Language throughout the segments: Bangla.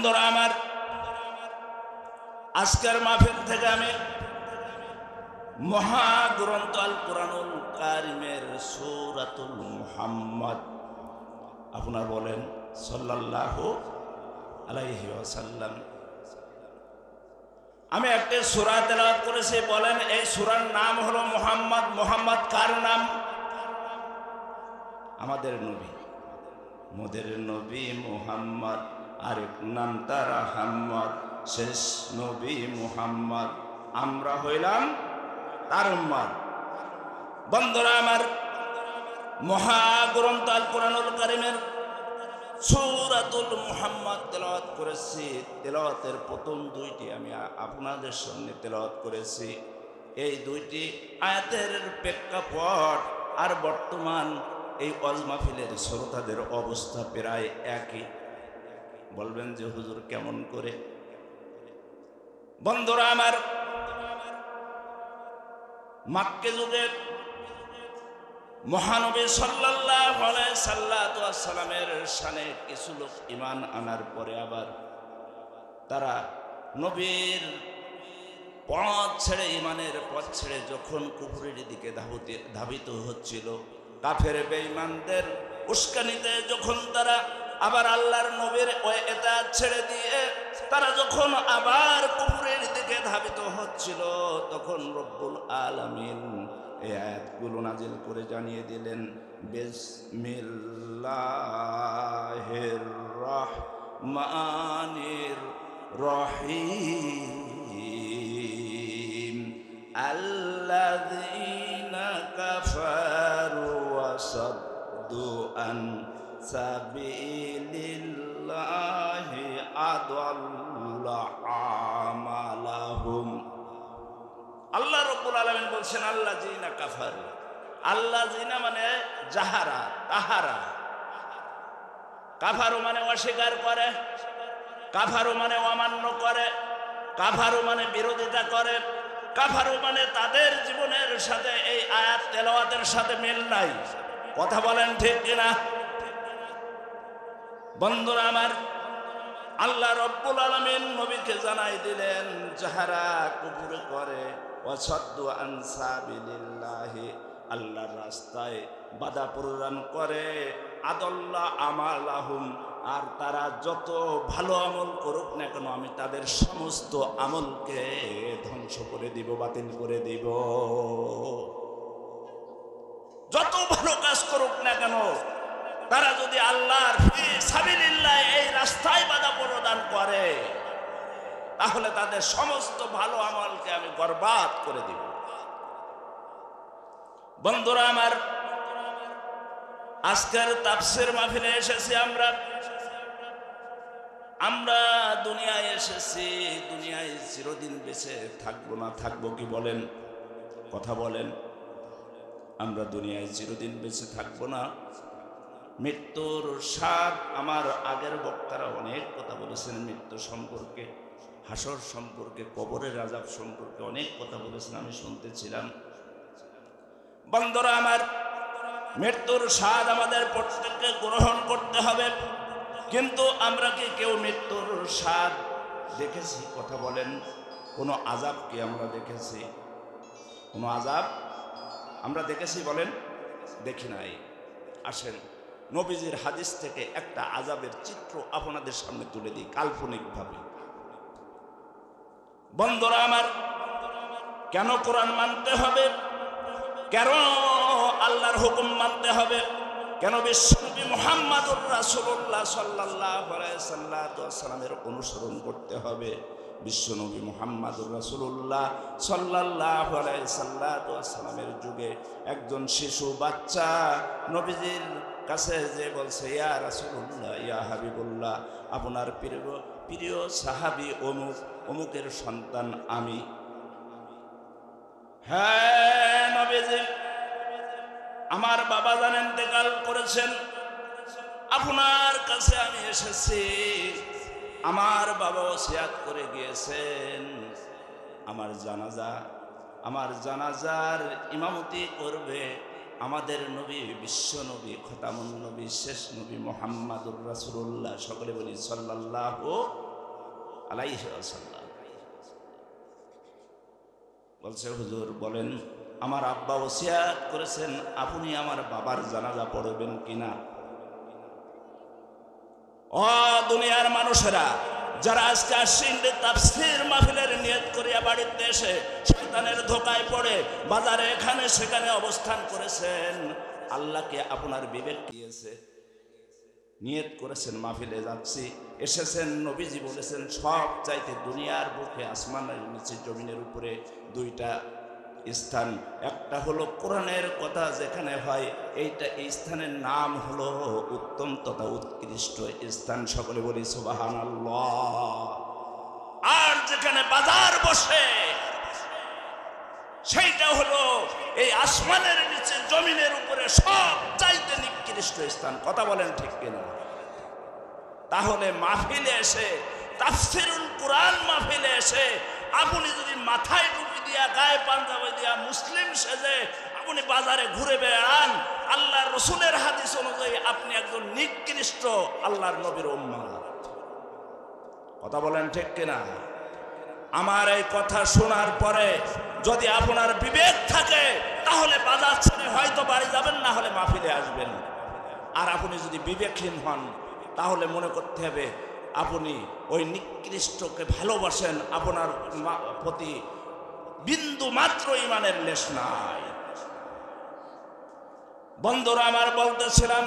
বন্ধুরা আমার, আজকের মাহফিল থেকে আমি মহাগ্রন্থ আল কুরআনুল কারীমের সূরাতুল মুহাম্মদ, আপনার বলেন সাল্লাল্লাহু আলাইহি ওয়াসাল্লাম, আমি একটা সূরা তেলাওয়াত করেছি। বলেন এই সূরার নাম হলো মুহাম্মদ। মুহাম্মদ কার নাম? আমাদের নবী, মোদের নবী মুহাম্মদ, আরেক নাম তার আহমদ, শেষ নবী মুহাম্মদ, আমরা হইলাম তার উম্মত। বন্ধুরা আমার, মহাগ্রন্থ আল কুরআনুল কারীমের সূরাতুল মুহাম্মদ তেলাওয়াত করেছি। তেলাওয়াতের প্রথম দুইটি আমি আপনাদের সামনে তেলাওয়াত করেছি। এই দুইটি আয়াতের প্রেক্ষাপট আর বর্তমান এই ওয়াজ মাহফিলের শ্রোতাদের অবস্থা প্রায় একই। বলবেন যে হুজুর কেমন করে? বন্ধুরা আমার, মক্কা যুগে মহানবী সাল্লাল্লাহু আলাইহি সাল্লামের শানে কিছু লোক ঈমান আনার পরে আবার তারা নবীর পথ ছেড়ে, ঈমানের পথ ছেড়ে যখন কুফরের দিকে ধাবিত হচ্ছিল, কাফের বেঈমানদের উস্কানিতে যখন তারা আবার আল্লাহর নবীর ওই ইতাআত ছেড়ে দিয়ে তারা যখন আবার কুফরের দিকে ধাবিত হচ্ছিল, তখন রব্বুল আলামিন এই আয়াতগুলো নাজিল করে জানিয়ে দিলেন, বিসমিল্লাহির রহমানির রহিম, আল্লাযীনা কাফারু ওয়া সাদ্দু আন সাবিলিল্লাহি আদাল্লা আমালাহুম। আল্লাহ রাব্বুল আলামিন বলছেন আল্লাযীনা কাফারু। আল্লাযীনা মানে যাহারা, তাহারা। কাফারু মানে অস্বীকার করে, কাফারু মানে অমান্য করে, কাফারু মানে বিরোধিতা করে, কাফারু মানে তাদের জীবনের সাথে এই আয়াত তেলাওয়াতের সাথে মিল নাই। কথা বলেন ঠিক কিনা? বন্ধুরা আমার, আল্লাহ রাব্বুল আলামিন নবীকে জানাই দিলেন, যাহারা কুফর করে, ওয়াসাদ্দু আন সাবিলিল্লাহি, আল্লাহর রাস্তায় বাধা প্রদান করে, আদাল্লা আমালাহুম, আর তারা যত ভালো আমল করুক না কেন আমি তাদের সমস্ত আমলকে ধ্বংস করে দিব, বাতিল করে দিব। যত ভালো কাজ করুক না কেন, তারা যদি আল্লাহর ফি সাবিলিল্লাহ এই রাস্তায় বাধা প্রদান করে, তাহলে তাদের সমস্ত ভালো আমলকে আমি বরবাদ করে দিব। বন্ধুরা আমার, আজকের তাফসীর মাহফিলে এসেছি আমরা দুনিয়ায় এসেছি, দুনিয়ায় চিরদিন বেঁচে থাকবো না। থাকবো কি বলেন? কথা বলেন। আমরা দুনিয়ায় চিরদিন বেঁচে থাকবো না। মৃত্যুর স্বাদ, আমার আগের বক্তারা অনেক কথা বলেছেন মৃত্যু সম্পর্কে, হাসর সম্পর্কে, কবরের আযাব সম্পর্কে অনেক কথা বলেছেন, আমি শুনতেছিলাম। বন্ধুরা আমার, মৃত্যুর স্বাদ আমাদের প্রত্যেককে গ্রহণ করতে হবে, কিন্তু আমরা কি কেউ মৃত্যুর স্বাদ দেখেছি? কথা বলেন। কোনো আযাব কি আমরা দেখেছি? কোনো আযাব আমরা দেখেছি? বলেন, দেখি নাই। আসেন নবীজির হাদিস থেকে একটা আযাবের চিত্র আপনাদের সামনে তুলে দিই কাল্পনিকভাবে। বন্ধুরা আমার, কেন কোরআন মানতে হবে? কেন আল্লাহর হুকুম মানতে হবে? কেন বিশ্বনবী মুহাম্মদুর রাসূলুল্লাহ সাল্লাল্লাহু আলাইহি সাল্লামের অনুসরণ করতে হবে? বিশ্বনবী মুহাম্মদুর রাসূলুল্লাহ সাল্লাল্লাহু আলাইহি সাল্লামের যুগে একজন শিশু বাচ্চা নবীজির কাছে যে বলছে, ইয়া রাসূলুল্লাহ, ইয়া হাবিবুল্লাহ, আপনার প্রিয় সাহাবী অমুকের সন্তান আমি। হ্যাঁ নবীজি, আমার বাবা জানেন ইন্তেকাল করেছেন, আপনার কাছে আমি এসেছি। আমার বাবা ওসিয়াত করে গিয়েছেন, আমার জানাজার ইমামতি করবে আমাদের নবী, বিশ্ব নবী, খতামুন নবী, শেষ নবী মুহাম্মদুর রাসূলুল্লাহ। সকলে বলি সাল্লাল্লাহু আলাইহি ওয়াসাল্লাম। বলছে, হুজুর বলেন, আমার আব্বা ওসিয়াত করেছেন আপনি আমার বাবার জানাজা পড়বেন কিনা। ও দুনিয়ার মানুষেরা, যারা আজকে আসছেন তাফসীর মাহফিলের নিয়ত করিয়া বাড়িতে এসে শয়তানের ধোকায় পড়ে বাজারে এখানে সেখানে অবস্থান করেছেন, আল্লাহকে আপনার বিবেক দিয়েছে, নিয়ত করেছেন মাহফিলে যাচ্ছি, এসেছেন, নবীজি বলেছেন সব চাইতে দুনিয়ার বুকে আসমানের নিচে জমিনের উপরে দুইটা স্থান, একটা হলো কোরআনের কথা যেখানে হয়, এই স্থানের নাম হলো উত্তম তথা উৎকৃষ্ট স্থান। সকলে বলি সুবহানাল্লাহ। আর যেখানে বাজার বসে সেইটা হলো এই আসমানের নিচে জমিনের উপরে সব চাইতে নিকৃষ্ট স্থান। কথা বলেন ঠিক কিনা? তাহলে মাহফিলে এসে, তাফসীরুল কুরআন মাহফিলে এসে আপনি যদি মাথায় টুপি দিয়া গায়ে পাঞ্জাবি দিয়া মুসলিম সেজে আপনি বাজারে ঘুরে বেড়ান, আল্লাহর রাসূলের হাদিস অনুযায়ী আপনি একজন নিকৃষ্ট আল্লাহর নবীর উম্মত। কথা বলেন ঠিক কিনা? আমার এই কথা শোনার পরে যদি আপনার বিবেক থাকে তাহলে বাজার ছেড়ে হয়তো বাড়ি যাবেন, না হলে মাহফিলে আসবেন। আর আপনি যদি বিবেকহীন হন তাহলে মনে করতে হবে আপনি ওই নিকৃষ্টকে ভালোবাসেন, আপনার প্রতি বিন্দু মাত্র ঈমানের লেশ নাই। বন্ধুরা আমার, বলতেছিলাম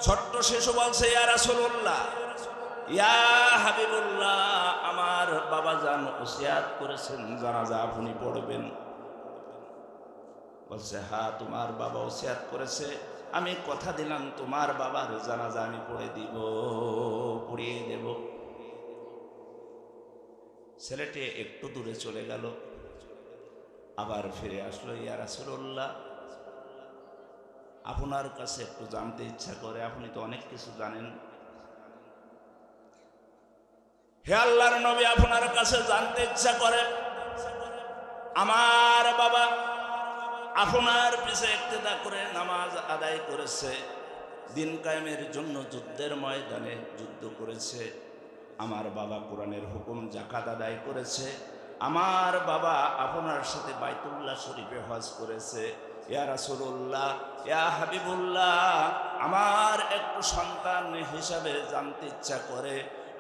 ছোট্ট শিশু বলছে, ইয়া রাসূলুল্লাহ, ইয়া হাবিবুল্লাহ, আমার বাবা জান ওসিয়াত করেছেন জানাজা আপনি পড়বেন। বলছে, হ্যাঁ তোমার বাবা ওসিয়াত করেছে, আমি কথা দিলাম তোমার বাবার জানাজা আমি পড়িয়ে দেব। ছেলেটি একটু দূরে চলে গেল, আবার ফিরে আসলো, ইয়া রাসূলুল্লাহ, আপনার কাছে একটু জানতে ইচ্ছা করে, আপনি তো অনেক কিছু জানেন। হে আল্লাহর নবী, আপনার কাছে জানতে ইচ্ছা করে, আমার বাবা আপনার পিছে ইক্তেদা করে নামাজ আদায় করেছে, দিন কায়েমের জন্য যুদ্ধের ময়দানে যুদ্ধ করেছে, আমার বাবা কোরআনের হুকুম যাকাত আদায় করেছে, আমার বাবা আপনার সাথে বাইতুল্লাহ শরীফে হজ করেছে। ইয়া রাসূলুল্লাহ, ইয়া হাবিবুল্লাহ, আমার একটু সন্তান হিসাবে জানতে ইচ্ছা করে,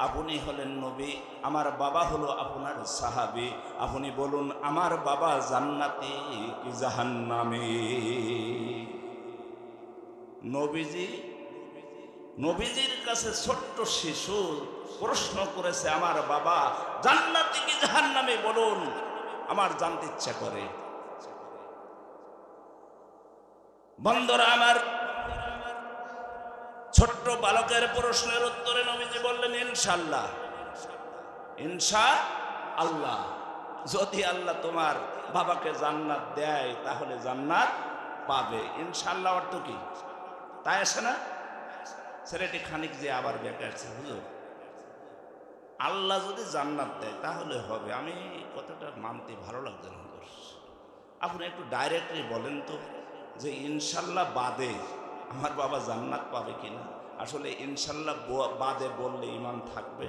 আপনি হলেন নবী, আমার বাবা হলো আপনার সাহাবী, আপনি বলুন আমার বাবা জান্নাতি কি জাহান্নামী? নবীজির কাছে ছোট্ট শিশু প্রশ্ন করেছে, আমার বাবা জান্নাতি কি জাহান্নামী বলুন, আমার জানতে ইচ্ছা করে। বন্ধুরা আমার, ছোট্ট বালকের প্রশ্নের উত্তরে নবীজি বললেন, ইনশাআল্লাহ, ইনশাআল্লাহ, যদি আল্লাহ তোমার বাবাকে জান্নাত দেয় তাহলে জান্নাত পাবে। ইনশাআল্লাহ অর্থ কি তাই আসে না? ছেলেটি খানিক যে আবার বেঁকে আসছে, হুজুর আল্লাহ যদি জান্নাত দেয় তাহলে হবে, আমি কথাটা মানতে ভালো লাগছে না হুজুর, আপনি একটু ডাইরেক্টলি বলেন তো যে ইনশাআল্লাহ বাদে আমার বাবা জান্নাত পাবে কিনা। আসলে ইনশাআল্লাহ বাদে বললে ঈমান থাকবে?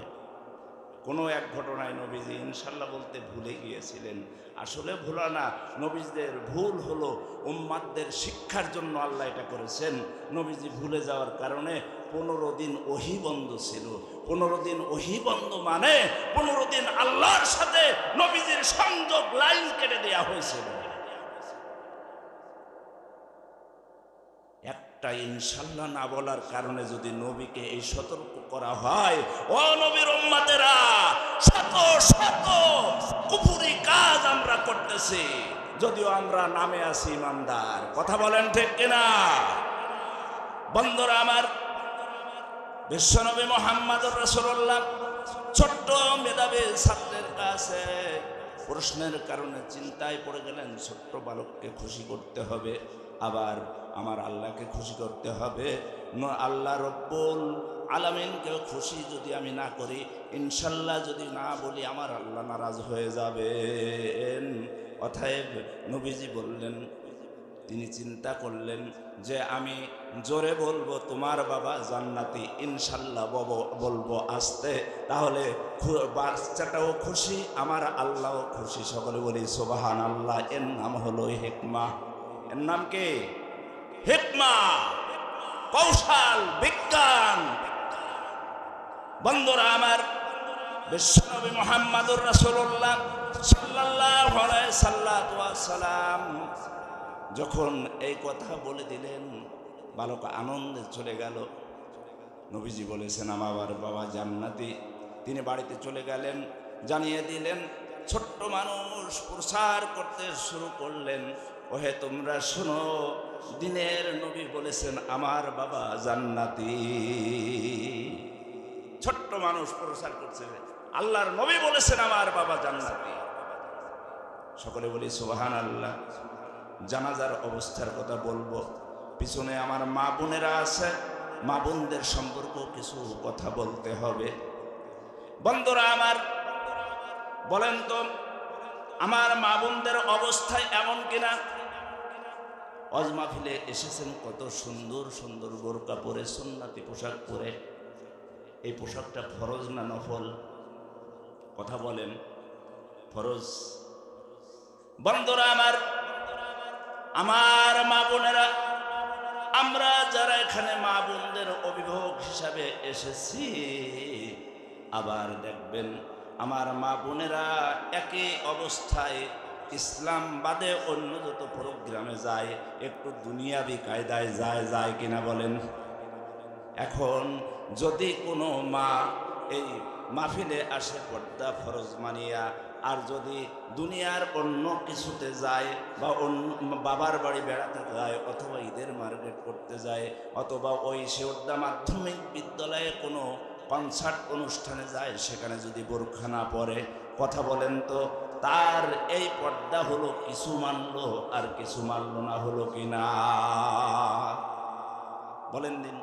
কোনো এক ঘটনায় নবীজি ইনশাআল্লাহ বলতে ভুলে গিয়েছিলেন। আসলে ভুলা না, নবীদের ভুল হলো উম্মাতদের শিক্ষার জন্য আল্লাহ এটা করেছেন। নবীজি ভুলে যাওয়ার কারণে 15 দিন ওহী বন্ধ ছিল। 15 দিন ওহী বন্ধ মানে 15 দিন আল্লাহর সাথে নবীজির সংযোগ লাইন কেটে দেওয়া হয়েছিল। একটা ইনশাআল্লাহ না বলার কারণে যদি নবীকে এই সতর্ক করা হয়, ও নবীর উম্মতেরা, শত শত কুফরি কাজ আমরা করতেছি, যদিও আমরা নামে আছি ইমানদার। কথা বলেন ঠিক কিনা? বন্ধুরা আমার, বিশ্বনবী মুহাম্মদুর রাসূলুল্লাহ ছোট্ট মেধাবী ছাত্রের কাছে প্রশ্নের কারণে চিন্তায় পড়ে গেলেন। ছোট্ট বালককে খুশি করতে হবে, আবার আমার আল্লাহকে খুশি করতে হবে। আল্লাহ রব্বুল আলামিনকে খুশি যদি আমি না করি, ইনশাল্লাহ যদি না বলি, আমার আল্লাহ নারাজ হয়ে যাবেন। অতএব নবীজি বললেন, তিনি চিন্তা করলেন যে আমি জোরে বলবো তোমার বাবা জান্নাতি, ইনশাল্লাহ বলবো আস্তে, তাহলে বাচ্চাটাও খুশি, আমার আল্লাহও খুশি। সকলে বলি সুবহানাল্লাহ। এর নাম হলো হিকমা। এর নাম কি? হিকমা, কৌশল, বিজ্ঞান। বন্ধুরা আমার, বিশ্বনবী মুহাম্মদুর রাসূলুল্লাহ সাল্লাল্লাহু আলাইহি সাল্লাম যখন এই কথা বলে দিলেন, বালক আনন্দে চলে গেল। নবীজি বলেছেন আমার বাবা জান্নাতি। তিনি বাড়িতে চলে গেলেন, জানিয়ে দিলেন। ছোট্ট মানুষ প্রচার করতে শুরু করলেন, ওহে তোমরা শোনো, দিনের নবী বলেছেন আমার বাবা জান্নাতি। ছোট্ট মানুষ প্রচার করছে, আল্লাহর নবী বলেছেন আমার বাবা জান্নাতি। সকলে বলি সুবহানাল্লাহ। জানাজার অবস্থার কথা বলবো, পিছনে আমার মা বোনেরা আছে, মা বোনদের সম্পর্ক কিছু কথা বলতে হবে। বন্ধুরা আমার, বলেন তো আমার মা বোনদের অবস্থায় এমন কিনা? ওয়াজ মাহফিলে এসেছেন কত সুন্দর সুন্দর বোরকা পরে, সুন্নতি পোশাক পরে। এই পোশাকটা ফরজ না নফল? কথা বলেন। ফরজ। বন্ধুরা আমার, আমার মা বোনেরা, আমরা যারা এখানে মা বোনদের অভিভাবক হিসাবে এসেছি, আবার দেখবেন আমার মা বোনেরা একই অবস্থায় ইসলাম বাদে অন্য যত প্রোগ্রামে যায় একটু দুনিয়াবি কায়দায় যায় কিনা বলেন? এখন যদি কোনো মা এই মাহফিলে আসে পর্দা ফরজ মানিয়া, আর যদি দুনিয়ার অন্য কিছুতে যায় বা বাবার বাড়ি বেড়াতে যায়, অথবা ঈদের মার্কেট করতে যায়, অথবা ওই শেওড়া মাধ্যমিক বিদ্যালয়ে কোনো কনসার্ট অনুষ্ঠানে যায়, সেখানে যদি বোরখা না পরে, কথা বলেন তো তার এই পর্দা হলো কিছু মানলো আর কিছু মানলো না, হলো কিনা বলেন দিন?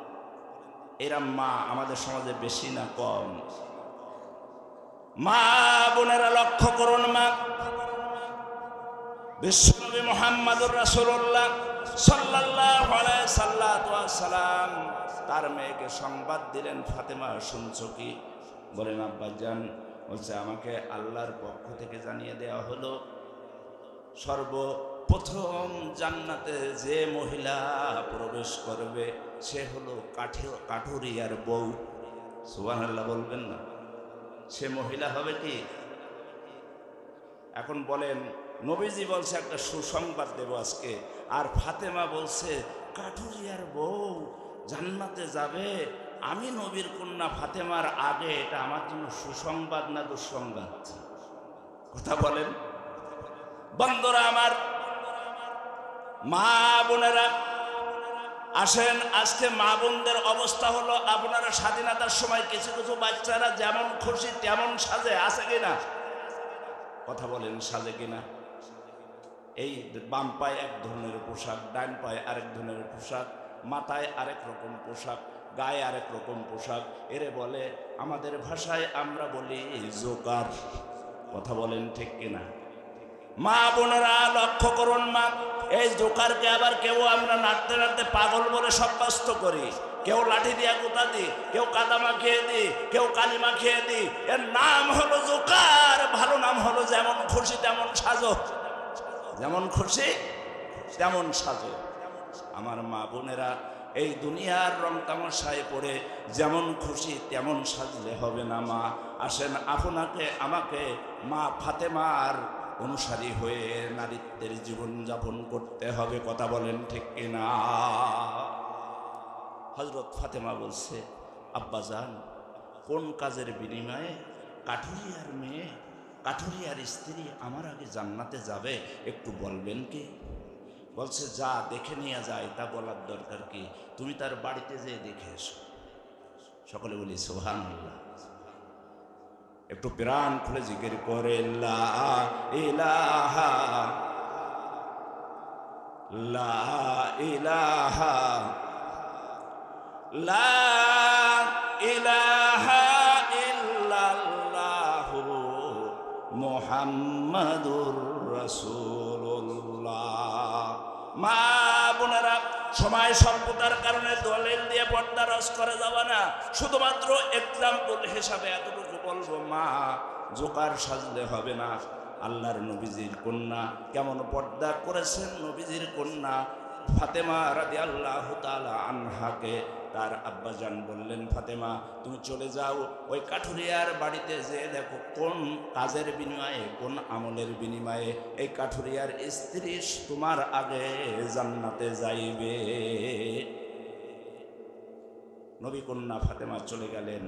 এরা মা আমাদের সমাজে বেশি না কম? মা বোনেরা লক্ষ্য করুন, মা বিশ্বনবী মুহাম্মদুর রাসূলুল্লাহ সাল্লাল্লাহু আলাইহি সাল্লাম তার মেয়েকে সংবাদ দিলেন, ফাতেমা শুনছো কি? বলেন আব্বাজান। বলছে আমাকে আল্লাহর পক্ষ থেকে জানিয়ে দেওয়া হলো, সর্বপ্রথম জান্নাতে যে মহিলা প্রবেশ করবে সে হলো কাঠুরিয়ার বউ। সুবহানাল্লাহ বলবেন না? সে মহিলা হবে কি? এখন বলেন, নবীজি বলছে একটা সুসংবাদ দেব আজকে, আর ফাতেমা বলছে কাঠুরিয়ার বউ জান্নাতে যাবে। আমি নবীর কন্যা ফাতেমার আগে, এটা আমার জন্য সুসংবাদ না দুঃসংবাদ? কথা বলেন। বন্ধুরা আমার, মা বোনেরা আসেন, আজকে মা বোনদের অবস্থা হলো, আপনারা স্বাধীনতার সময় কিছু কিছু বাচ্চারা যেমন খুশি তেমন সাজে, আছে কিনা? কথা বলেন, সাজে কিনা? এই বাম পায়ে এক ধরনের পোশাক, ডান পায়ে আরেক ধরনের পোশাক, মাথায় আরেক রকম পোশাক, গায়ে আরেক রকম পোশাক। এরে বলে, আমাদের ভাষায় আমরা বলি জোকার। কথা বলেন ঠিক কিনা? মা বোনেরা লক্ষ্য করুন, মা এই জোকারকে আবার কেউ আমরা নাড়তে নাড়তে পাগল বলে সাব্যস্ত করি, কেউ লাঠি দিয়া গুতা দিই, কেউ কাদা মাখিয়ে দিই, কেউ কালি মাখিয়ে দিই। এর নাম হলো জোকার। ভালো নাম হলো যেমন খুশি তেমন সাজো, যেমন খুশি তেমন সাজো। আমার মা বোনেরা, এই দুনিয়ার রং তামাশায় পড়ে যেমন খুশি তেমন সাজলে হবে না। মা আসেন, আপনাকে আমাকে মা ফাতেমার অনুসারী হয়ে নারীত্বের জীবন যাপন করতে হবে। কথা বলেন ঠিক কিনা? হযরত ফাতেমা বলছে, আব্বাজান কোন কাজের বিনিময়ে কাঠুরিয়ার মেয়ে, কাঠুরিয়ার স্ত্রী আমার আগে জান্নাতে যাবে, একটু বলবেন কি? বলছে যা দেখে নিয়ে যায়, তা বলার দরকার কি? তুমি তার বাড়িতে যেয়ে দেখে এসো। সকলে বলি সুবহানাল্লাহ। একটু প্রাণ খুলে জিকির করে লা ইলাহা লা ইলাহা লা ইলাহা ইল্লাল্লাহু মুহাম্মাদুর রাসূলুল্লাহ। মা বোনেরা সময় স্বল্পতার কারণে দলিল দিয়ে পর্দা রস করে যাবে না, শুধুমাত্র এক্সাম্পল হিসাবে এতটুকু বলবো, মা জোকার সাজলে হবে না। আল্লাহর নবীজির কন্যা কেমন পর্দা করেছেন, নবীজির কন্যা ফাতেমা রাদিয়াল্লাহু তাআলা আনহাকে তার আব্বাজান বললেন, ফাতেমা তুমি চলে যাও ওই কাঠুরিয়ার বাড়িতে, যে দেখো কোন কাজের বিনিময়ে, কোন আমলের বিনিময়ে এই কাঠুরিয়ার স্ত্রী তোমার আগে জান্নাতে যাইবে। নবী কন্যা ফাতেমা চলে গেলেন,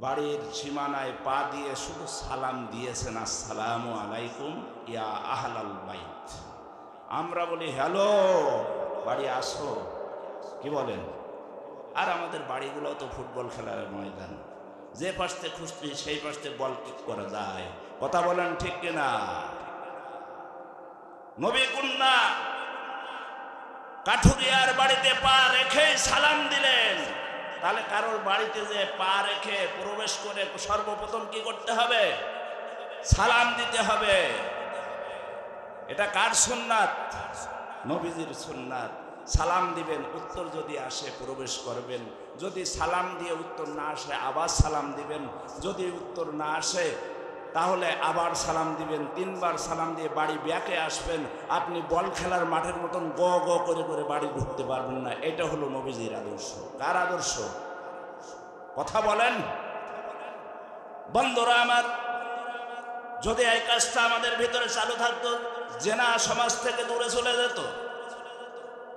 বাড়ির সীমানায় পা দিয়ে শুধু সালাম দিয়েছেন, আসসালামু আলাইকুম ইয়া আহলাল বাইত। আমরা বলি হ্যালো, বাড়ি আসো, কি বলেন? আর আমাদের বাড়িগুলো তো ফুটবল খেলার ময়দান, যে পাশে খুশি সেই পাশে বল কিক করা যায়, কথা বলেন ঠিক কিনা? নবী কন্যা কাঠুরিয়ার বাড়িতে পা রেখে সালাম দিলেন। তাহলে কারোর বাড়িতে যে পা রেখে প্রবেশ করে সর্বপ্রথম কি করতে হবে? সালাম দিতে হবে। এটা কার সুন্নাত? নবীজির সুন্নাত। সালাম দিবেন, উত্তর যদি আসে প্রবেশ করবেন, যদি সালাম দিয়ে উত্তর না আসে আবার সালাম দিবেন, যদি উত্তর না আসে তাহলে আবার সালাম দিবেন, 3 বার সালাম দিয়ে বাড়ি ব্যাকে আসবেন। আপনি বল খেলার মাঠের মতন গ গ করে করে বাড়ি ঢুকতে পারবেন না। এটা হলো নবীজির আদর্শ। কার আদর্শ? কথা বলেন বন্ধুরা আমার। যদি এই কাজটা আমাদের ভিতরে চালু থাকতো, জেনা সমাজ থেকে দূরে চলে যেত।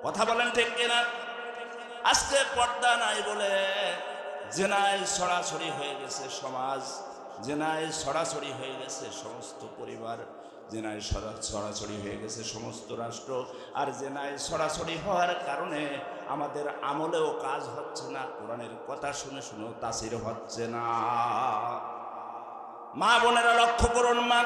কথা বলেন ঠিক কিনা? আজকে পর্দা নাই বলে জেনায় ছড়াছড়ি হয়ে গেছে সমাজ, জেনায় ছড়াছড়ি হয়ে গেছে সমস্ত পরিবার, জেনায় ছড়াছড়ি হয়ে গেছে সমস্ত রাষ্ট্র। আর জেনায় ছড়াছড়ি হওয়ার কারণে আমাদের আমলেও কাজ হচ্ছে না, কোরআনের কথা শুনে শুনেও তাসির হচ্ছে না। মা বোনেরা লক্ষ্য করুন, মা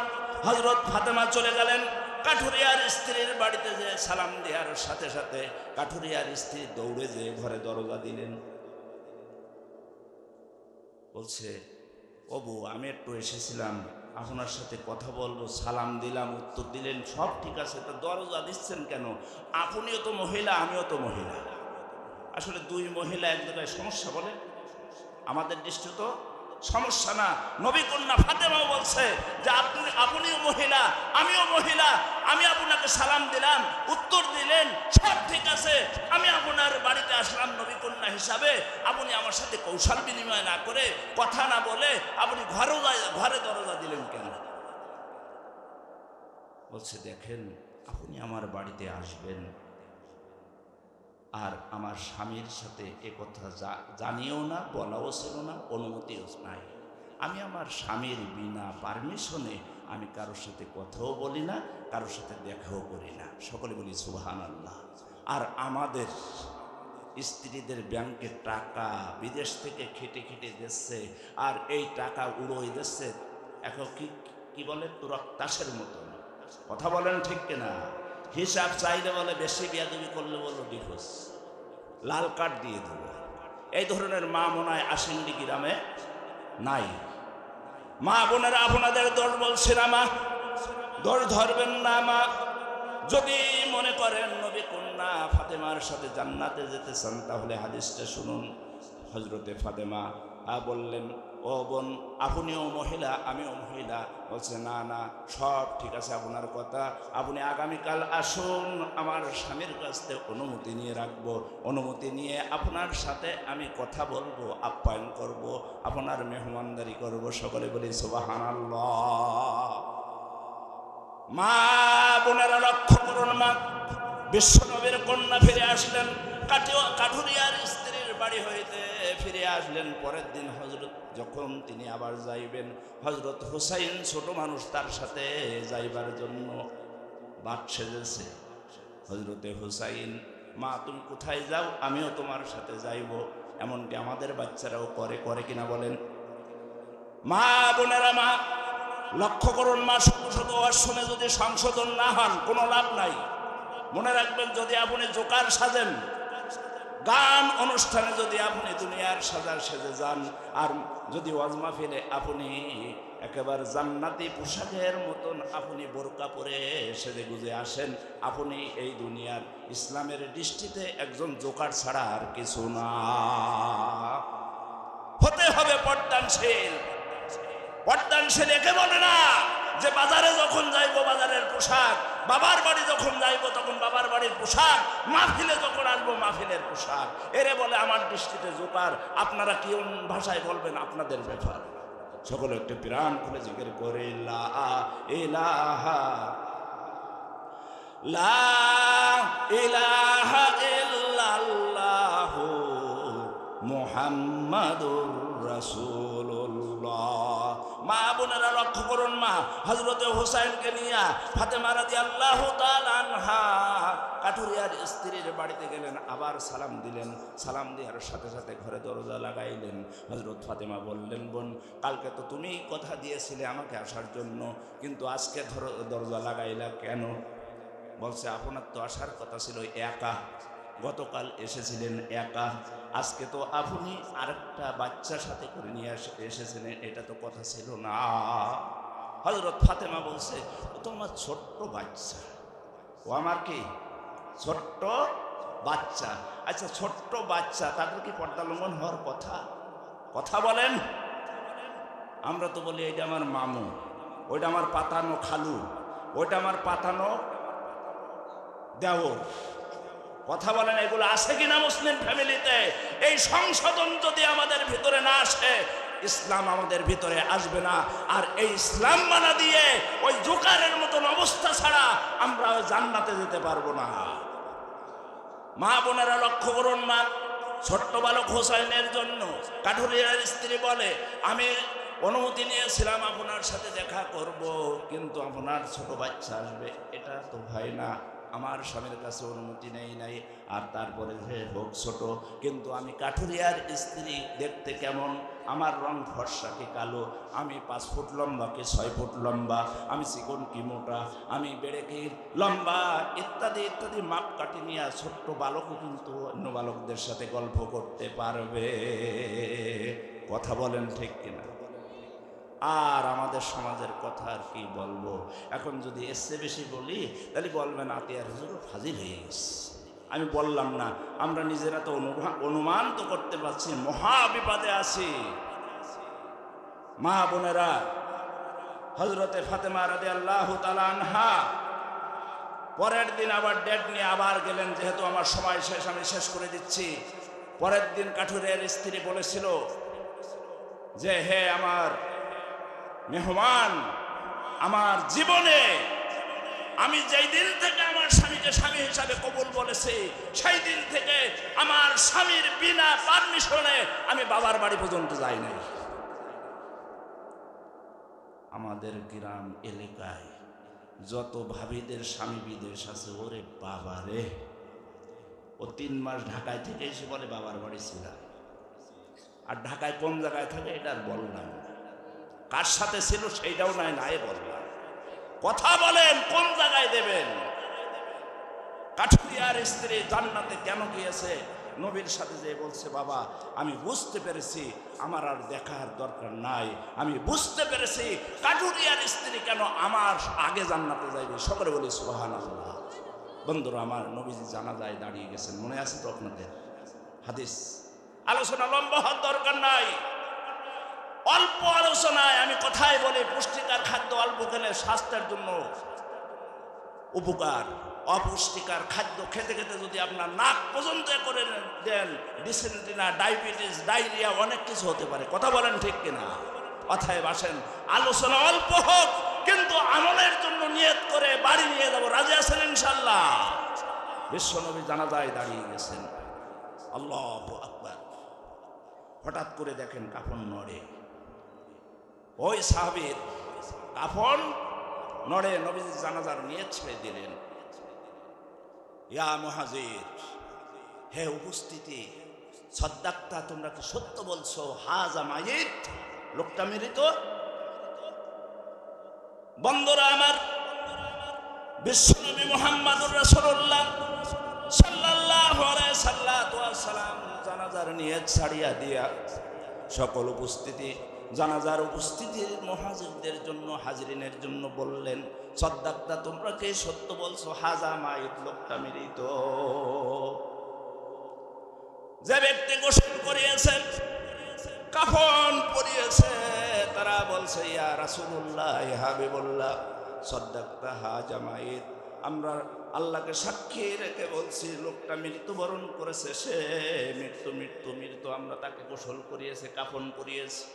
হযরত ফাতেমা চলে গেলেন কাঠুরিয়ার স্ত্রীর বাড়িতে, যে সালাম দেওয়ার সাথে সাথে কাঠুরিয়ার স্ত্রী দৌড়ে যে ঘরে দরজা দিলেন। বলছে, ও বউ, আমি একটু এসেছিলাম আপনার সাথে কথা বলবো, সালাম দিলাম, উত্তর দিলেন, সব ঠিক আছে, তা দরজা দিচ্ছেন কেন? আপনিও তো মহিলা, আমিও তো মহিলা। আসলে 2 মহিলা এক জায়গায় সমস্যা বলে? আমাদের দৃষ্টি তো সমস্যা না। নবী কন্যা ফাতেমাও বলছে যে আপনিও মহিলা, আমিও মহিলা, আমি আপনাকে সালাম দিলাম, উত্তর দিলেন, সব ঠিক আছে, আমি আপনার বাড়িতে আসলাম নবী কন্যা হিসাবে, আপনি আমার সাথে কৌশল বিনিময় না করে, কথা না বলে আপনি ঘরে দরজা দিলেন কেন? বলছে, দেখেন আপনি আমার বাড়িতে আসবেন আর আমার স্বামীর সাথে এ কথা জানিও না, বলাও ছিল না, অনুমতিও নাই। আমি আমার স্বামীর বিনা পারমিশনে আমি কারোর সাথে কথাও বলি না, কারোর সাথে দেখাও করি না। সকলে বলি সুবহানাল্লাহ। আর আমাদের স্ত্রীদের ব্যাংকের টাকা বিদেশ থেকে খেটে খেটে দিচ্ছে, আর এই টাকা উড়োই দিচ্ছে এখন কি বলে রক্তাসের মতন। কথা বলেন ঠিক কিনা? হিসাব চাইলে বলে বেশি বিয়াদবি করলে বলো ডিভোর্স, লাল কার্ড দিয়ে দেবো। এই ধরনের মা মনে হয় আশিন্ডি গ্রামে নাই। মা বোনেরা, আপনাদের দোষ বলছে না মা, দোষ ধরবেন না মা। যদি মনে করেন নবী কন্যা ফাতেমার সাথে জান্নাতে যেতে চান, তাহলে হাদিসটা শুনুন। হযরতে ফাতেমা বললেন, ও বোন, আপনিও মহিলা, আমিও মহিলা। বলছে, না না, সব ঠিক আছে আপনার কথা, আপনি আগামীকাল আসুন, আমার স্বামীর কাছ থেকে অনুমতি নিয়ে রাখবো, অনুমতি নিয়ে আপনার সাথে আমি কথা বলবো, আপ্যায়ন করব, আপনার মেহমানদারি করব। সকলে বলি সুবহানাল্লাহ। মা বোনেরা লক্ষ্য করুন, মা বিশ্বনবীর কন্যা ফিরে আসলেন কাঠুরিয়ার স্ত্রীর বাড়ি হইতে ফিরে আসলেন। পরের দিন হযরত যখন তিনি আবার যাইবেন, হযরত হুসাইন ছোট মানুষ, তার সাথে যাইবার জন্য বাট সেজেছে। হযরতে হুসাইন, মা তুমি কোথায় যাও? আমিও তোমার সাথে যাইব। এমনকি আমাদের বাচ্চারাও করে কিনা বলেন? মা বোনেরা, মা লক্ষ্য করুন, মা শত শত ওয়াজ শুনে যদি সংশোধন না হন কোনো লাভ নাই। মনে রাখবেন, যদি আপনি জোকার সাজেন, গান অনুষ্ঠানে যদি আপনি দুনিয়ার সাজার সেজে যান, আর যদি ওয়াজ মাহফিলে আপনি একেবারে জান্নাতি পোশাকের মতন আপনি বোরকা পরে সেজে গুজে আসেন, আপনি এই দুনিয়ার ইসলামের দৃষ্টিতে একজন জোকার ছাড়া আর কিছু না। হতে হবে পর্দানশীল। পর্দানশীল একে বলে না যে বাজারে যখন যাইবো বাজারের পোশাক, বাবার বাড়ি যখন যাইবো তখন বাবার বাড়ির পোশাক, মাহফিলে যখন আসবো মাহফিলের পোশাক। এরে বলে আমার দৃষ্টিতে জোকার। আপনারা কি ভাষায় বলবেন আপনাদের ব্যাপার। সকলে একটু প্রাণ খুলে জিকির করে লা ইলাহা লা ইলাহা ইল্লাল্লাহু মুহাম্মাদুর রাসূলুল্লাহ। মা বোনেরা লক্ষ্য করুন, মা হযরতে হুসাইনকে নিয়ে ফাতেমা রাদিয়াল্লাহু তাআলা আনহা কাঠুরিয়ার স্ত্রীর বাড়িতে গেলেন, আবার সালাম দিলেন। সালাম দেওয়ার সাথে সাথে ঘরে দরজা লাগাইলেন। হযরত ফাতেমা বললেন, বোন, কালকে তো তুমি কথা দিয়েছিলে আমাকে আসার জন্য, কিন্তু আজকে দরজা লাগাইলা কেন? বলছে, আপনার তো আসার কথা ছিল একা, গতকাল এসেছিলেন একা, আজকে তো আপনি আরেকটা বাচ্চার সাথে করে নিয়ে এসেছিলেন, এটা তো কথা ছিল না। হযরত ফাতেমা বলছে, ও তো আমার ছোট্ট বাচ্চা। ও আমার কি ছোট্ট বাচ্চা? আচ্ছা, ছোট্ট বাচ্চা, তাদের কি পর্দা লঙ্ঘন হওয়ার কথা? কথা বলেন। আমরা তো বলি এটা আমার মামু, ওইটা আমার পাতানো খালু, ওইটা আমার পাতানো দেওর। কথা বলেন, এগুলো আছে কিনা মুসলিম ফ্যামিলিতে? এই সংশোধন যদি আমাদের ভিতরে না আসে, ইসলাম আমাদের ভিতরে আসবে না। আর এই ইসলাম মানা দিয়ে ওই জোকারের মতন অবস্থা ছাড়া আমরা ওই জান্নাতে যেতে পারবো না। মা বোনেরা লক্ষ্য করুন, মা ছোট্ট বালক হোসাইনের জন্য কাঠুরিয়ার স্ত্রী বলে, আমি অনুমতি নিয়েছিলাম আপনার সাথে দেখা করব, কিন্তু আপনার ছোট বাচ্চা আসবে, এটা তো হয় না। আমার স্বামীর কাছে অনুমতি নেই নাই, আর তারপরে যে হোক ছোট, কিন্তু আমি কাঠুরিয়ার স্ত্রী দেখতে কেমন? আমার রং ফর্সা কি কালো? আমি 5 ফুট লম্বা কি 6 ফুট লম্বা? আমি চিকন কি মোটা? আমি বেড়ে কি লম্বা? ইত্যাদি ইত্যাদি মাপ কাটি নিয়ে ছোট্ট বালকও কিন্তু অন্য বালকদের সাথে গল্প করতে পারবে। কথা বলেন ঠিক কিনা? আর আমাদের সমাজের কথা আর কি বলবো? এখন যদি এসে বেশি বলি তাহলে বলবেন আতিয়ার হুজুর ফাজিল হয়ে গেছে। আমি বললাম না, আমরা নিজেরা তো অনুমান তো করতে পারছি, মহা বিপদে আছি। মা বোনেরা, হযরতে ফাতেমা রাদিয়াল্লাহু তাআলা আনহা পরের দিন আবার ডেট নিয়ে আবার গেলেন, যেহেতু আমার সময় শেষ আমি শেষ করে দিচ্ছি। পরের দিন কাঠুরিয়ার স্ত্রী বলেছিল যে, হে আমার মেহমান, আমার জীবনে আমি যেই দিন থেকে আমার স্বামীকে স্বামী হিসাবে কবুল বলেছি, সেই দিন থেকে আমার স্বামীর বিনা পারমিশনে আমি বাবার বাড়ি পর্যন্ত যাই নাই। আমাদের গ্রাম এলাকায় যত ভাবিদের স্বামী বিদেশ আছে, ওরে বাবা রে, ও 3 মাস ঢাকায় থেকে এসে বলে বাবার বাড়ি ছিলাম। আর ঢাকায় কোন জায়গায় থাকে এটা আর বললাম, কার সাথে ছিল সেইটাও নাই, নাই বললাম। কথা বলেন, কোন জায়গায় দেবেন? কাঠুরিয়ার স্ত্রী জান্নাতে কেন গিয়েছে? নবীর সাথে যে বলছে, বাবা আমি বুঝতে পেরেছি আমার আর দেখার দরকার নাই, আমি বুঝতে পেরেছি কাঠুরিয়ার স্ত্রী কেন আমার আগে জান্নাতে যাইবে। সকলে বলি সুবহানাল্লাহ। বন্ধুরা আমার, নবীজি জানাজায় দাঁড়িয়ে গেছেন, মনে আছে তো আপনাদের হাদিস। আলোচনা লম্বা হওয়ার দরকার নাই, অল্প আলোচনায় আমি কথাই বলি, পুষ্টিকর খাদ্য অল্প খেলে স্বাস্থ্যের জন্য উপকার। অপুষ্টিকর খাদ্য খেতে খেতে যদি আপনার নাক পর্যন্ত করে দেন, ডিসেন্ট্রি না ডায়াবেটিস ডায়রিয়া অনেক কিছু হতে পারে। কথা বলেন ঠিক কিনা? কথায় বাসেন, আলোচনা অল্প হোক কিন্তু আমলের জন্য নিয়ত করে বাড়ি নিয়ে যাবো। রাজি আছেন ইনশাল্লাহ? বিশ্বনবী জানাজায় দাঁড়িয়ে গেছেন, আল্লাহু আকবার। হঠাৎ করে দেখেন কাফন নড়ে, ওই সাহাবীর কাফন নড়ে। নবীজি জানাজার নিয়ত ছেড়ে দিলেন। ইয়া মুহাজির, হে উপস্থিতি, সাদ্দাক্তা, তোমরা কি সত্য বলছো? হাজা মাইত, লোকটা মৃত। বন্ধুরা আমার, বিশ্বনবী মুহাম্মদুর রাসূলুল্লাহ সাল্লাল্লাহু আলাইহি সাল্লাল্লাহু আলাইহি ওয়াসাল্লাম জানাজার নিয়ত ছাড়িয়া দিয়া সকল উপস্থিতি জানাজার উপস্থিতির মুহাজিরদের জন্য হাজিরিনের জন্য বললেন, সাদ্দাক্তা, তোমরা কে সত্য বলছো? হাজা মাইত, লোকটা মৃত। যে ব্যক্তি গোসল করিয়েছেন, কাফন পরিয়েছে, তারা বলছে, ইয়া রাসূলুল্লাহ, ইয়া হাবিবুল্লাহ, সাদ্দাক্তা হাজা মাইত। আমরা আল্লাহকে সাক্ষী রেখে বলছি, লোকটা মৃত্যুবরণ করেছে, সে মৃত্যু। আমরা তাকে গোসল করিয়েছে, কাফন পরিয়েছে।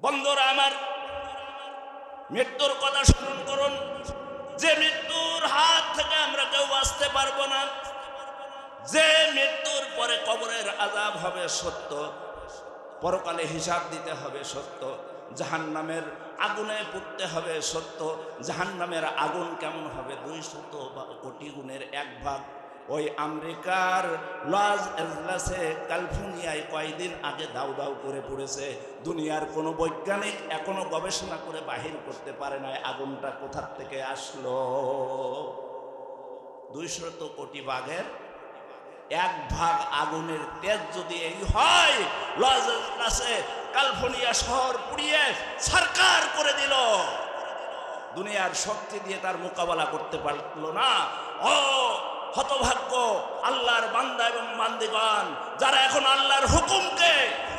বন্ধুরা আমার, মৃত্যুর কথা স্মরণ করুন, যে মৃত্যুর হাত থেকে আমরা কেউ বাঁচতে পারবো না, যে মৃত্যুর পরে কবরের আযাব হবে সত্য, পরকালে হিসাব দিতে হবে সত্য, জাহান্নামের আগুনে পুড়তে হবে সত্য। জাহান্নামের আগুন কেমন হবে? 200 কোটি গুণের 1 ভাগ। ওই আমেরিকার লস এঞ্জেলেসে, ক্যালিফোর্নিয়ায় কয়েকদিন আগে দাউ দাউ করে পড়েছে। দুনিয়ার কোনো বৈজ্ঞানিক এখনো গবেষণা করে বাহির করতে পারে না আগুনটা কোথার থেকে আসলো। 200 কোটি ভাগের 1 ভাগ আগুনের তেজ যদি এই হয়, লস এঞ্জেলেসে ক্যালিফোর্নিয়া শহর পুড়িয়ে সরকার করে দিল, দুনিয়ার শক্তি দিয়ে তার মোকাবেলা করতে পারলো না। ও হতভাগ্য আল্লাহর বান্দা এবং বান্দিগণ, যারা এখন আল্লাহর হুকুমকে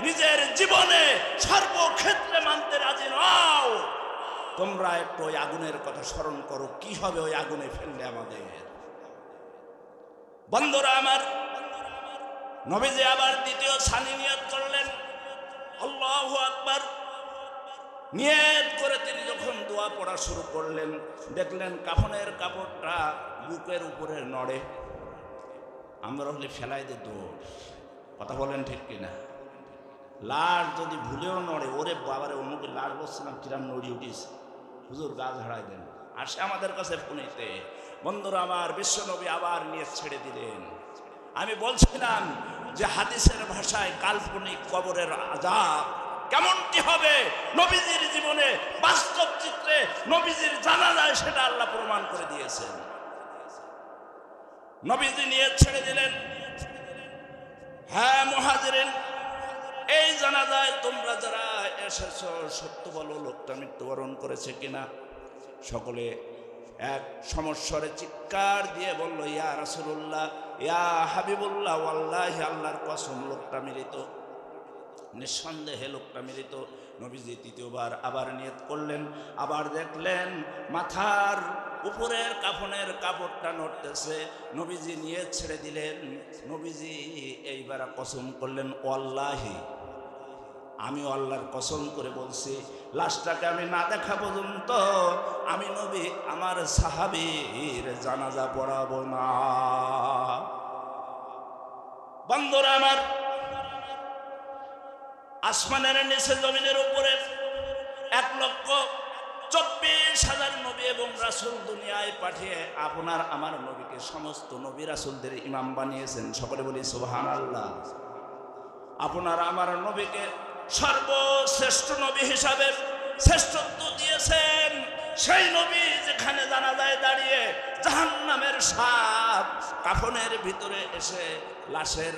নিজের জীবনে সর্বক্ষেত্রে মানতে রাজি নও, তোমরা একটু ওই আগুনের কথা স্মরণ করো, কি হবে ওই আগুনে ফেললে আমাদের। বন্ধুরা আমার, নবীজি আবার দ্বিতীয় ছানি নিয়ত করলেন, আল্লাহু আকবার। নিয়ত করে তিনি যখন দোয়া পড়া শুরু করলেন, দেখলেন কাফনের কাপড়টা বুকের উপরে নড়ে। আমরা হলে ফেলাই দে দৌড়, কথা বলেন ঠিক কিনা? লাশ যদি ভুলেও নড়ে, ওরে বাবারে অমুকে লাশ বসছিলাম কিরাম নড়ি উঠিস, হুজুর গা ঝাড়াই দেন, আসে আমাদের কাছে ফোনেতে। বন্ধুরা আমার, বিশ্বনবী আবার নিয়ত ছেড়ে দিলেন। আমি বলছিলাম যে হাদিসের ভাষায় কাল্পনিক কবরের আযাব কেমনটি হবে, নবীজির জীবনে বাস্তব চিত্রে নবীজির জানা যায়, সেটা আল্লাহ প্রমাণ করে দিয়েছেন। নবীজি নিয়ত ছেড়ে দিলেন, হ্যাঁ মুহাজিরিন, এই জানাজায় তোমরা যারা এসেছো সত্য বলো, লোকটা মৃত্যুবরণ করেছে কিনা। সকলে এক সমস্বরে চিৎকার দিয়ে বলল, ইয়া রাসূলুল্লাহ, ইয়া হাবিবুল্লাহ, ওয়াল্লাহি, আল্লাহর কসম, লোকটা মৃত, নিঃসন্দেহে লোকটা মৃত। নবীজি তৃতীয়বার আবার নিয়ত করলেন, আবার দেখলেন মাথার উপরের কাফনের কাপড়টা নড়তেছে। নবীজি নিয়ত ছেড়ে দিলেন। নবীজি এইবার কসম করলেন, ওয়াল্লাহি, আমি আল্লাহর কসম করে বলছি, লাশটাকে আমি না দেখা পর্যন্ত আমি নবী আমার সাহাবীর জানাজা পড়াবো না। বন্ধুরা আমার, আসমানের নিচে জমিনের উপরে 1,24,000 নবী এবং রাসূল দুনিয়ায় পাঠিয়ে আপনার আমার নবীকে সমস্ত নবী রাসূলদের ইমাম বানিয়েছেন। সকলে বলি সুবহানাল্লাহ। আপনার আমার নবীকে সর্বশ্রেষ্ঠ নবী হিসাবে শ্রেষ্ঠত্ব দিয়েছেন। সেই নবী যেখানে জানাজায় দাঁড়িয়ে জাহান্নামের সাপ কাফনের ভিতরে এসে লাশের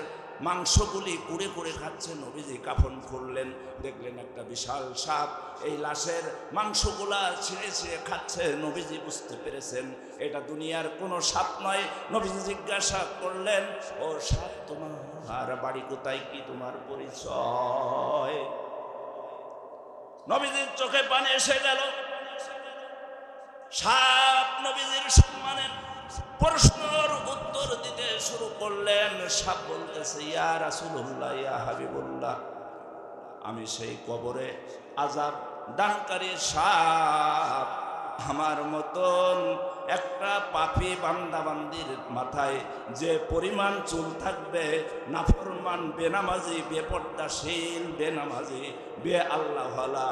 মাংসগুলি কুড়ে কুড়ে খাচ্ছে, নবীজি কাফন খুললেন, দেখলেন একটা বিশাল সাপ এই লাশের মাংসগুলা ছিঁড়ে ছিঁড়ে খাচ্ছে। নবীজি বুঝতে পেরেছেন এটা দুনিয়ার কোনো সাপ নয়। নবীজি জিজ্ঞাসা করলেন, ও সাপ, তোমার বাড়ি কোথায়, কি তোমার পরিচয়? নবীজির চোখে পানি এসে গেল। সাপ নবীজির সম্মানে প্রশ্নের উত্তর দিতে শুরু করলেন। সাপ বলতেছে, ইয়া রাসূলুল্লাহ, ইয়া হাবিবুল্লাহ, আমি সেই কবরে আযাব দানকারী সাপ। আমার মতন একটা পাপী বান্দাবান্দির মাথায় যে পরিমাণ চুল থাকবে, নাফরমান, বেনামাজি, বেপর্দাশীল, বেনামাজি, বে আল্লাহওয়ালা,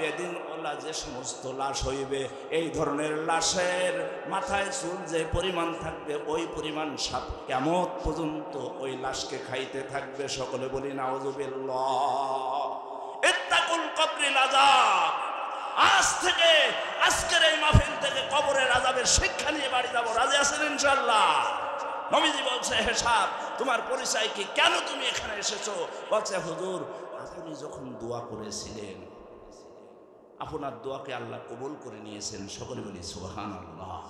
বেদিনওয়ালা যে সমস্ত লাশ হইবে, এই ধরনের লাশের মাথায় চুল যে পরিমাণ থাকবে, ওই পরিমাণ সাপ কিয়ামত পর্যন্ত ওই লাশকে খাইতে থাকবে। সকলে বলি নাউযুবিল্লাহ। ইত্তাকুল কবরিল আযাব। আজ থেকে, আজকের এই মাহফিল থেকে কবরের আযাবের শিক্ষা নিয়ে বাড়ি যাব। রাজি আছেন ইনশাআল্লাহ? নবীজি বলছে, হে সাপ, তোমার পরিচয় কি, কেন তুমি এখানে এসেছো? বলছে, হুজুর, আপনি যখন দোয়া করেছিলেন, আপনার দোয়াকে আল্লাহ কবুল করে নিয়েছেন। সকলে বলি সুবহানাল্লাহ।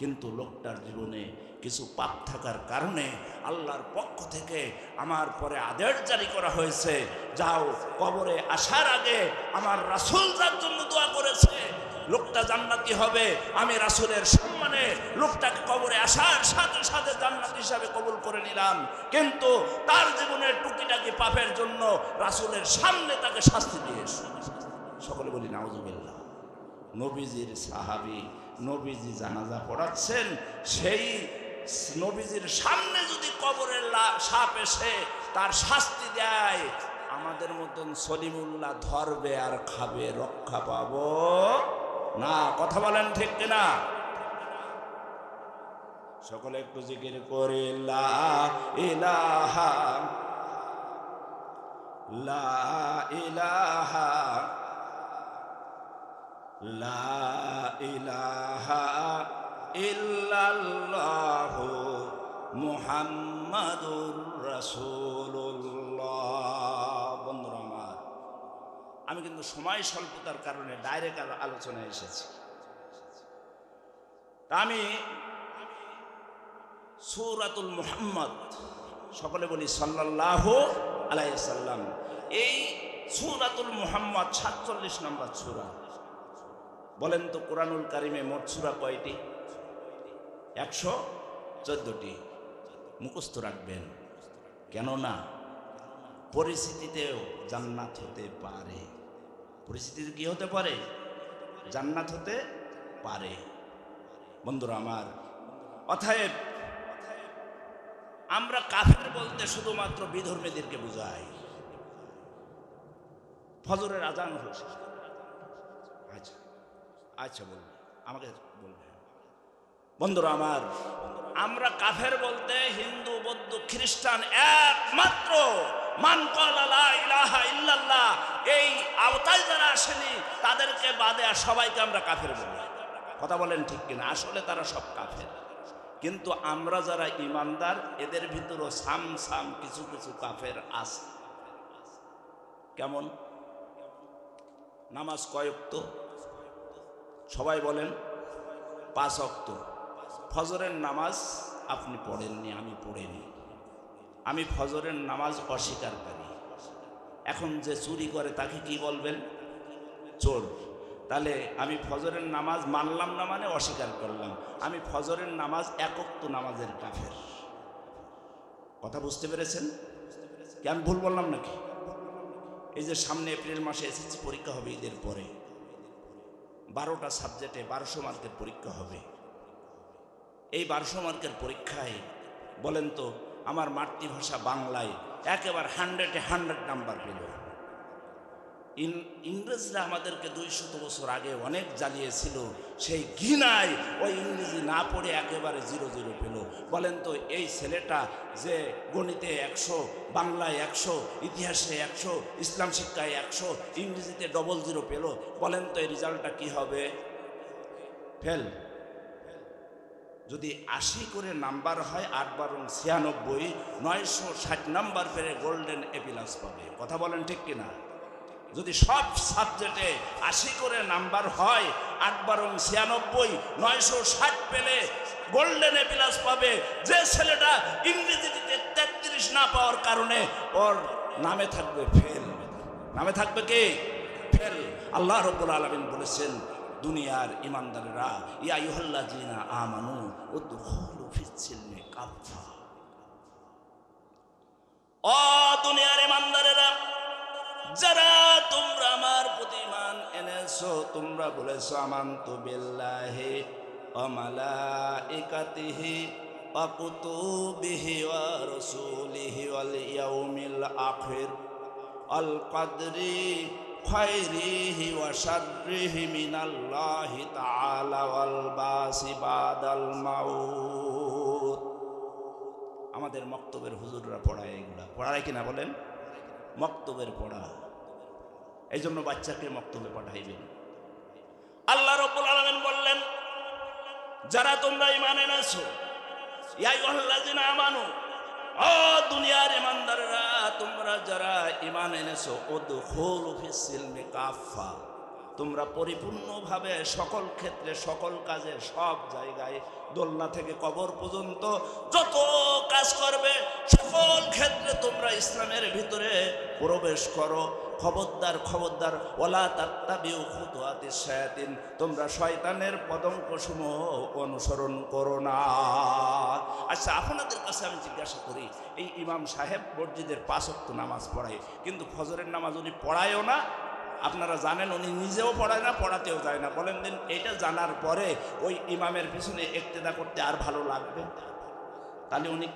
কিন্তু লোকটার জীবনে কিছু পাপ থাকার কারণে আল্লাহর পক্ষ থেকে আমার পরে আদেশ জারি করা হয়েছে, যাও কবরে আসার আগে আমার রাসূল যার জন্য দোয়া করেছে লোকটা জান্নাতি হবে, আমি রাসূলের সম্মানে লোকটাকে কবরে আসার সাথে সাথে জান্নাতি হিসাবে কবুল করে নিলাম। কিন্তু তার জীবনের টুকিটাকি পাপের জন্য রাসূলের সামনে তাকে শাস্তি দিয়েছে। সকলে বলি নাউজুবিল্লাহ। নবীজির সাহাবী, নবীজি জানাজা পড়াচ্ছেন, সেই নবীজির সামনে যদি কবরের সাপ এসে তার শাস্তি দেয়, আমাদের মতন সলিমুল্লাহ ধরবে আর খাবে, রক্ষা পাবো না। কথা বলেন ঠিক কিনা? সকলে একটু জিকির করে লা ইলাহা লা ইলাহা লা ইলাহা ইল্লাল্লাহু মুহাম্মাদুর রাসূলুল্লাহ। বন্ধুরা আমার, আমি কিন্তু সময় স্বল্পতার কারণে ডাইরেক্ট আলোচনায় এসেছি। আমি সূরাতুল মুহাম্মদ, সকলে বলি সাল্লাল্লাহু আলাইহি সাল্লাম, এই সূরাতুল মুহাম্মদ ৪৭ নম্বর সূরা। বলেন তো কোরআনুল কারিমে মোট সূরা কয়টি? ১১৪টি। মুখস্থ রাখবেন, কেননা পরিস্থিতিতেও জান্নাত হতে পারে। পরিস্থিতিতে কি হতে পারে? জান্নাত হতে পারে। বন্ধুরা আমার, অতএব আমরা কাফের বলতে শুধুমাত্র বিধর্মীদেরকে বোঝাই। ফজরের আজান হচ্ছে, আচ্ছা আচ্ছা বলবে, আমাকে বলবে। বন্ধুরা আমার, আমরা কাফের বলতে হিন্দু, বৌদ্ধ, খ্রিস্টান একমাত্র মান ক্বালা লা ইলাহা ইল্লাল্লাহ এই আওতায় যারা আসেনি তাদেরকে বাদে আর সবাইকে আমরা কাফের বলি। কথা বলেন ঠিক কিনা? আসলে তারা সব কাফের। কিন্তু আমরা যারা ইমানদার, এদের ভিতরও সাম কিছু কিছু কাফের আছে। কেমন? নামাজ কয় ওয়াক্ত? সবাই বলেন 5 ওয়াক্ত। ফজরের নামাজ আপনি পড়েননি, আমি পড়িনি। আমি ফজরের নামাজ অস্বীকার করি। এখন যে চুরি করে তাকে কি বলবেন? চোর। তাহলে আমি ফজরের নামাজ মানলাম না মানে অস্বীকার করলাম। আমি ফজরের নামাজ 1 ওয়াক্ত নামাজের কাফের। কথা বুঝতে পেরেছেন? কি আমি ভুল বললাম নাকি? এই যে সামনে এপ্রিল মাসে এসএসসি পরীক্ষা হবে, ঈদের পরে 12টা সাবজেক্টে 1200 মার্কের পরীক্ষা হবে। এই 1200 মার্কের পরীক্ষায় বলেন তো আমার মাতৃভাষা বাংলায় একেবারে 100-এ 100 নাম্বার পেল। ইংরেজরা আমাদেরকে 200 বছর আগে অনেক জ্বালিয়েছিল, সেই ঘৃণায় ওই ইংরেজি না পড়ে একেবারে 0 পেল। বলেন তো এই ছেলেটা যে গণিতে 100, বাংলায় 100, ইতিহাসে 100, ইসলাম শিক্ষায় 100, ইংরেজিতে 00 পেল, বলেন তো এই রেজাল্টটা কি হবে? ফেল। যদি 80 করে নাম্বার হয় 8×96, 960 নাম্বার পেলে গোল্ডেন এ প্লাস পাবে। কথা বলেন ঠিক কিনা? যদি সব সাবজেক্টে 80 করে নাম্বার হয় 8×96, 960 পেলে গোল্ডেন এ প্লাস পাবে। যে ছেলেটা ইংরেজিতে 33 না পাওয়ার কারণে ওর নামে থাকবে ফেল। নামে থাকবে কি? ফেল। আল্লাহ রাব্বুল আলামিন বলেছেন, দুনিয়ার ইমানদারেরা, ইয়া আইয়ুহাল্লাযীনা আমানু উদখুলু ফিস-সিলমি কাফা। ও দুনিয়ার ইমানদারেরা, যারা তোমরা আমার প্রতি ঈমান এনেছো, তোমরা বলেছো আমানতু বিল্লাহি ওয়া মালাইকাতিহি ওয়া কুতুবিহি ওয়া রাসূলিহি ওয়াল ইয়াউমিল আখির আল কদরি খায়রিহি ওয়া শাররিহি মিনাল্লাহি তাআলা ওয়াল বাসি বাদাল মাউত। আমাদের মক্তবের হুজুররা পড়ায়, এগুলা পড়ায় কিনা বলেন? মক্তবের পড়া। এই জন্য বাচ্চাকে মক্তবে পাঠাইবেন। আল্লাহ রাব্বুল আলামিন বললেন, যারা তোমরা ঈমান এনেছো, ইয়া আইয়ুহাল্লাযিনা আমানু, ও দুনিয়ার ইমানদাররা, তোমরা যারা ঈমান এনেছো, উদখুলু ফিস সিলমি কাফা, তোমরা পরিপূর্ণভাবে সকল ক্ষেত্রে, সকল কাজে, সব জায়গায়, দোলনা থেকে কবর পর্যন্ত যত কাজ করবে সকল ক্ষেত্রে তোমরা ইসলামের ভিতরে প্রবেশ করো। খবরদার খবরদার, ওয়ালা তাত্তাবিউ খুতুওয়াতিশ শায়াতিন, তোমরা শয়তানের পদঙ্কসমূহ অনুসরণ করো না। আচ্ছা, আপনাদের কাছে আমি জিজ্ঞাসা করি, এই ইমাম সাহেব মসজিদের 5 ওয়াক্ত নামাজ পড়ায়, কিন্তু ফজরের নামাজ উনি পড়ায়ও না, আপনারা জানেন উনি নিজেও পড়ায় না, পড়াতেও যায় না। বলেন দিন, এটা জানার পরে ওই ইমামের পিছনে ইক্তেদা করতে আর ভালো লাগবে? তাহলে উনি